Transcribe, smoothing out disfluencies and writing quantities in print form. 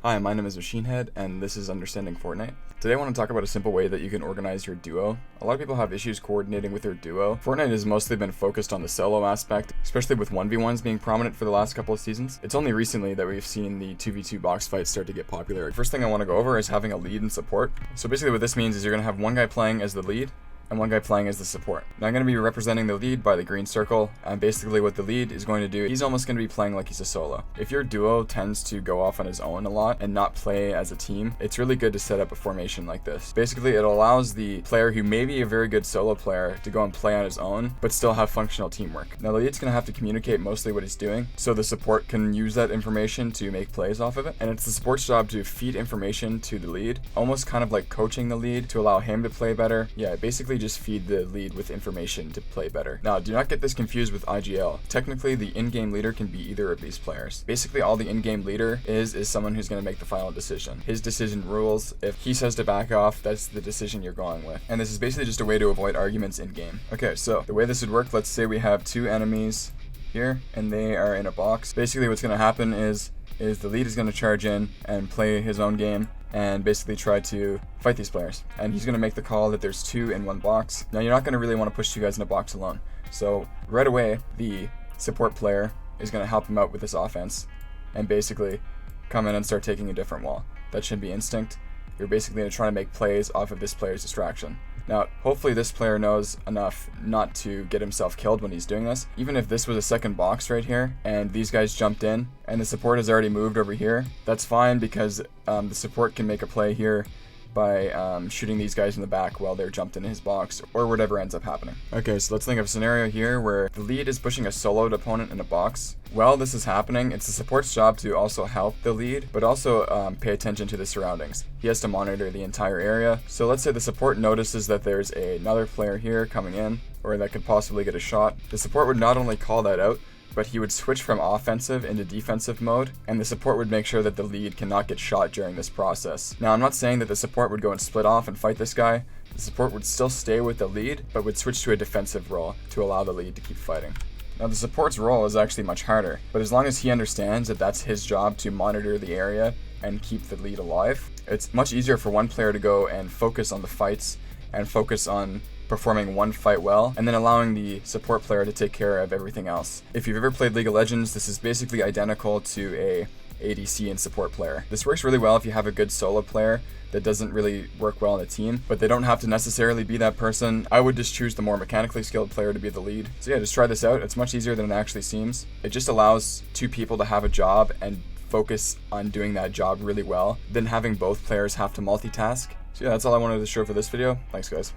Hi, my name is MachineRite, and this is Understanding Fortnite. Today I want to talk about a simple way that you can organize your duo. A lot of people have issues coordinating with their duo. Fortnite has mostly been focused on the solo aspect, especially with 1v1s being prominent for the last couple of seasons. It's only recently that we've seen the 2v2 box fights start to get popular. First thing I want to go over is having a lead and support. So basically what this means is you're going to have one guy playing as the lead, and one guy playing as the support. Now I'm going to be representing the lead by the green circle, and basically what the lead is going to do, he's almost going to be playing like he's a solo. If your duo tends to go off on his own a lot and not play as a team, it's really good to set up a formation like this. Basically it allows the player who may be a very good solo player to go and play on his own, but still have functional teamwork. Now the lead's going to have to communicate mostly what he's doing, so the support can use that information to make plays off of it, and it's the support's job to feed information to the lead, almost kind of like coaching the lead to allow him to play better. Yeah, basically just feed the lead with information to play better. Now, do not get this confused with IGL. Technically, the in-game leader can be either of these players. Basically, all the in-game leader is someone who's going to make the final decision. His decision rules. If he says to back off, that's the decision you're going with. And this is basically just a way to avoid arguments in-game. Okay, so the way this would work, let's say we have two enemies here, and they are in a box. Basically, what's going to happen is the lead is going to charge in and play his own game and basically try to fight these players. And he's going to make the call that there's two in one box. Now you're not going to really want to push two guys in a box alone. So right away, the support player is going to help him out with this offense and basically come in and start taking a different wall. That should be instinct. You're basically going to try to make plays off of this player's distraction. Now, hopefully this player knows enough not to get himself killed when he's doing this. Even if this was a second box right here, and these guys jumped in, and the support has already moved over here, that's fine because the support can make a play here by shooting these guys in the back while they're jumped into his box, or whatever ends up happening. Okay, so let's think of a scenario here where the lead is pushing a soloed opponent in a box. While this is happening, it's the support's job to also help the lead, but also pay attention to the surroundings. He has to monitor the entire area. So let's say the support notices that there's another player here coming in, or that could possibly get a shot. The support would not only call that out, but he would switch from offensive into defensive mode, and the support would make sure that the lead cannot get shot during this process. Now, I'm not saying that the support would go and split off and fight this guy. The support would still stay with the lead, but would switch to a defensive role to allow the lead to keep fighting. Now, the support's role is actually much harder, but as long as he understands that that's his job to monitor the area and keep the lead alive, it's much easier for one player to go and focus on the fights and focus on performing one fight well, and then allowing the support player to take care of everything else. If you've ever played League of Legends, this is basically identical to a ADC and support player. This works really well if you have a good solo player that doesn't really work well in a team, but they don't have to necessarily be that person. I would just choose the more mechanically skilled player to be the lead. So yeah, just try this out. It's much easier than it actually seems. It just allows two people to have a job and focus on doing that job really well, than having both players have to multitask. So yeah, that's all I wanted to show for this video. Thanks, guys.